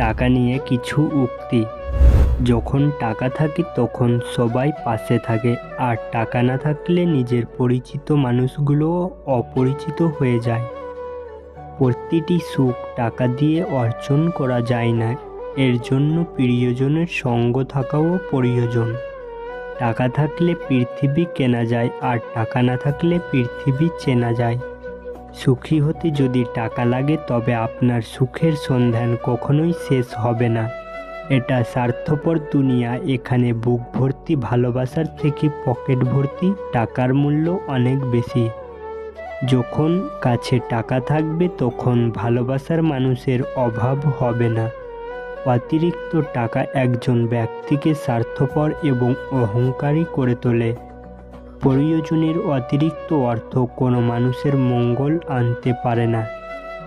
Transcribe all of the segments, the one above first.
টাকা নিয়ে কিছু উক্তি। যখন টাকা থাকে তখন সবাই পাশে থাকে, আর টাকা না থাকলে নিজের পরিচিত মানুষগুলোও অপরিচিত হয়ে যায়। প্রতিটি সুখ টাকা দিয়ে অর্জন করা যায় না, এর জন্য প্রিয়জনের সঙ্গ থাকাও প্রয়োজন। টাকা থাকলে পৃথিবী কেনা যায়, আর টাকা না থাকলে পৃথিবী চেনা যায়। সুখী হতে যদি টাকা লাগে তবে আপনার সুখের সন্ধান কখনোই শেষ হবে না। এটা স্বার্থপর দুনিয়া, এখানে বুক ভর্তি ভালোবাসার থেকে পকেট ভর্তি টাকার মূল্য অনেক বেশি। যখন কাছে টাকা থাকবে তখন ভালোবাসার মানুষের অভাব হবে না। অতিরিক্ত টাকা একজন ব্যক্তিকে স্বার্থপর এবং অহংকারী করে তোলে। প্রয়োজনের অতিরিক্ত অর্থ কোনো মানুষের মঙ্গল আনতে পারে না।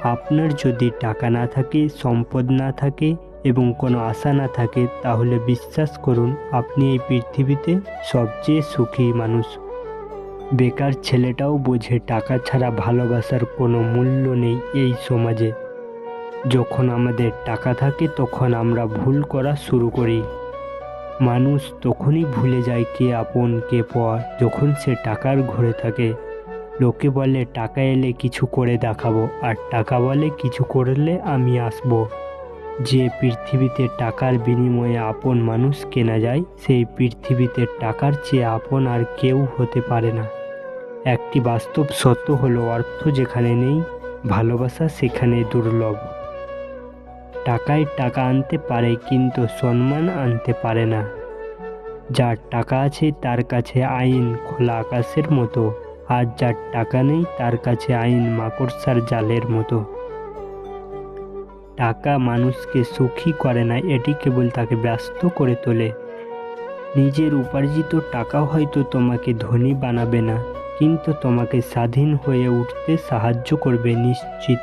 আপনার যদি টাকা না থাকে, সম্পদ না থাকে এবং কোনো আশা না থাকে, তাহলে বিশ্বাস করুন আপনি এই পৃথিবীতে সবচেয়ে সুখী মানুষ। বেকার ছেলেটাও বোঝে টাকা ছাড়া ভালোবাসার কোনো মূল্য নেই এই সমাজে। যখন আমাদের টাকা থাকে তখন আমরা ভুল করা শুরু করি। মানুষ তখনই ভুলে যায় কে আপন কে পর যখন সে টাকার ঘরে থাকে। লোকে বলে টাকা এলে কিছু করে দেখাবো, আর টাকা বলে কিছু করলে আমি আসবো। যে পৃথিবীতে টাকার বিনিময়ে আপন মানুষ কেনা যায়, সেই পৃথিবীতে টাকার চেয়ে আপন আর কেউ হতে পারে না। একটি বাস্তব সত্য হলো, অর্থ যেখানে নেই, ভালোবাসা সেখানে দুর্লভ। টাকায় টাকা আনতে পারে কিন্তু সম্মান আনতে পারে না। যার টাকা আছে তার কাছে আইন খোলা আকাশের মতো, আর যার টাকা নেই তার কাছে আইন মাকড়সার জালের মতো। টাকা মানুষকে সুখী করে না, এটি কেবল তাকে ব্যস্ত করে তোলে। নিজের উপার্জিত টাকা হয়তো তোমাকে ধনী বানাবে না, কিন্তু তোমাকে স্বাধীন হয়ে উঠতে সাহায্য করবে নিশ্চিত।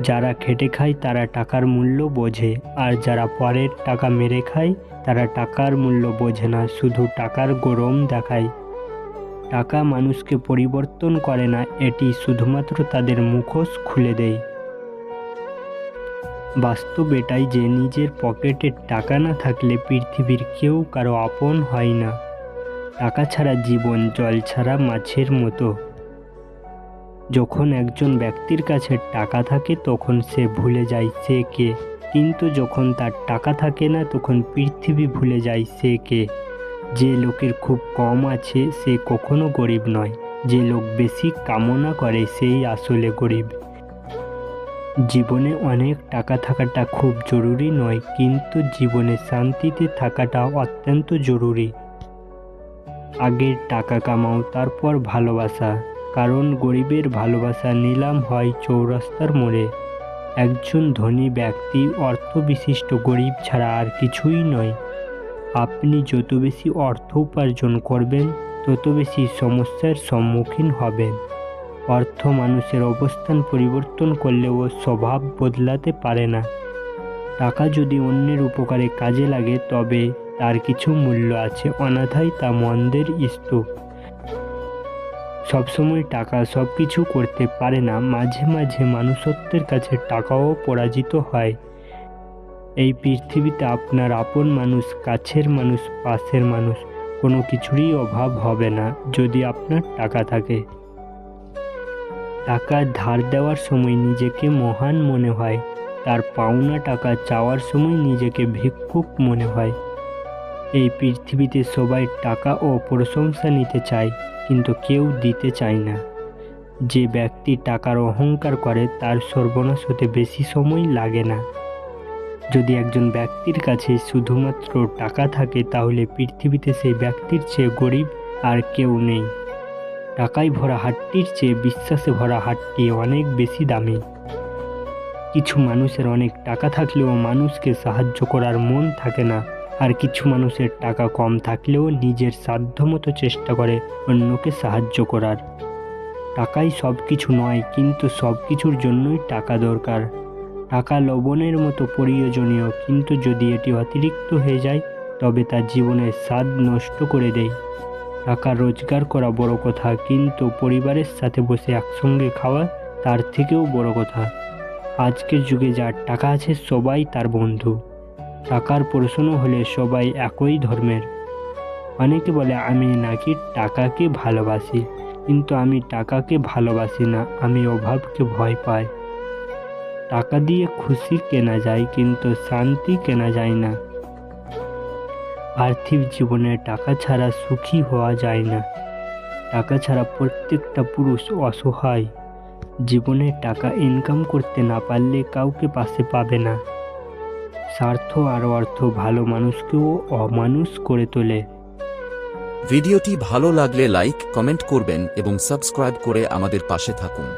যারা খেটে খায় তারা টাকার মূল্য বোঝে, আর যারা পরের টাকা মেরে খায় তারা টাকার মূল্য বোঝে না, শুধু টাকার গরম দেখায়। টাকা মানুষকে পরিবর্তন করে না, এটি শুধুমাত্র তাদের মুখোশ খুলে দেয়। বাস্তব এটাই যে নিজের পকেটে টাকা না থাকলে পৃথিবীর কেউ কারো আপন হয় না। টাকা ছাড়া জীবন জল ছাড়া মাছের মতো। যখন একজন ব্যক্তির কাছে টাকা থাকে তখন সে ভুলে যায় সে কে, কিন্তু যখন তার টাকা থাকে না তখন পৃথিবী ভুলে যায় সে কে। যে লোকের খুব কম আছে সে কখনো গরিব নয়, যে লোক বেশি কামনা করে সেই আসলে গরিব। জীবনে অনেক টাকা থাকাটা খুব জরুরি নয়, কিন্তু জীবনে শান্তিতে থাকাটা অত্যন্ত জরুরি। আগে টাকা কামাও, তারপর ভালোবাসা, কারণ গরিবের ভালোবাসা নিলাম হয় চৌরাস্তার মোড়ে। একজন ধনী ব্যক্তি অর্থবিশিষ্ট গরিব ছাড়া আর কিছুই নয়। আপনি যত বেশি অর্থ উপার্জন করবেন তত বেশি সমস্যার সম্মুখীন হবেন। অর্থ মানুষের অবস্থান পরিবর্তন করলেও স্বভাব বদলাতে পারে না। টাকা যদি অন্যের উপকারে কাজে লাগে তবে তার কিছু মূল্য আছে, অন্যথায় তা মন্দের স্তূপ। সবসময় টাকা সব কিছু করতে পারে না, মাঝে মাঝে মানুষত্বের কাছে টাকাও পরাজিত হয়। এই পৃথিবীতে আপনার আপন মানুষ, কাছের মানুষ, পাশের মানুষ, কোনো কিছুরই অভাব হবে না যদি আপনার টাকা থাকে। টাকা ধার দেওয়ার সময় নিজেকে মহান মনে হয়, তার পাওনা টাকা চাওয়ার সময় নিজেকে ভিক্ষুক মনে হয়। এই পৃথিবীতে সবাই টাকা ও প্রশংসা নিতে চায়, কিন্তু কেউ দিতে চায় না। যে ব্যক্তি টাকার অহংকার করে তার সর্বনাশ হতে বেশি সময় লাগে না। যদি একজন ব্যক্তির কাছে শুধুমাত্র টাকা থাকে তাহলে পৃথিবীতে সেই ব্যক্তির চেয়ে গরিব আর কেউ নেই। টাকায় ভরা হাটটির চেয়ে বিশ্বাসে ভরা হাটটি অনেক বেশি দামি। কিছু মানুষের অনেক টাকা থাকলেও মানুষকে সাহায্য করার মন থাকে না, আর কিছু মানুষের টাকা কম থাকলেও নিজের সাধ্যমতো চেষ্টা করে অন্যকে সাহায্য করার। টাকাই সব কিছু নয়, কিন্তু সব কিছুর জন্যই টাকা দরকার। টাকা লবণের মতো প্রয়োজনীয়, কিন্তু যদি এটি অতিরিক্ত হয়ে যায় তবে তা জীবনের স্বাদ নষ্ট করে দেয়। টাকা রোজগার করা বড় কথা, কিন্তু পরিবারের সাথে বসে একসঙ্গে খাওয়া তার থেকেও বড় কথা। আজকের যুগে যার টাকা আছে সবাই তার বন্ধু। টাকার প্রশ্ন হলে সবাই একই ধর্মের। অনেকে বলে আমি নাকি টাকাকে ভালোবাসি, কিন্তু আমি টাকাকে ভালোবাসি না, আমি অভাবকে ভয় পাই। টাকা দিয়ে খুশি কেনা যায় কিন্তু শান্তি কেনা যায় না। পার্থিব জীবনে টাকা ছাড়া সুখী হওয়া যায় না। টাকা ছাড়া প্রত্যেকটা পুরুষ অসহায়। জীবনে টাকা ইনকাম করতে না পারলে কাউকে পাশে পাবে না। স্বার্থ আর অর্থ ভালো মানুষকেও অমানুষ করে তোলে। ভিডিওটি ভালো লাগলে লাইক, কমেন্ট করবেন এবং সাবস্ক্রাইব করে আমাদের পাশে থাকুন।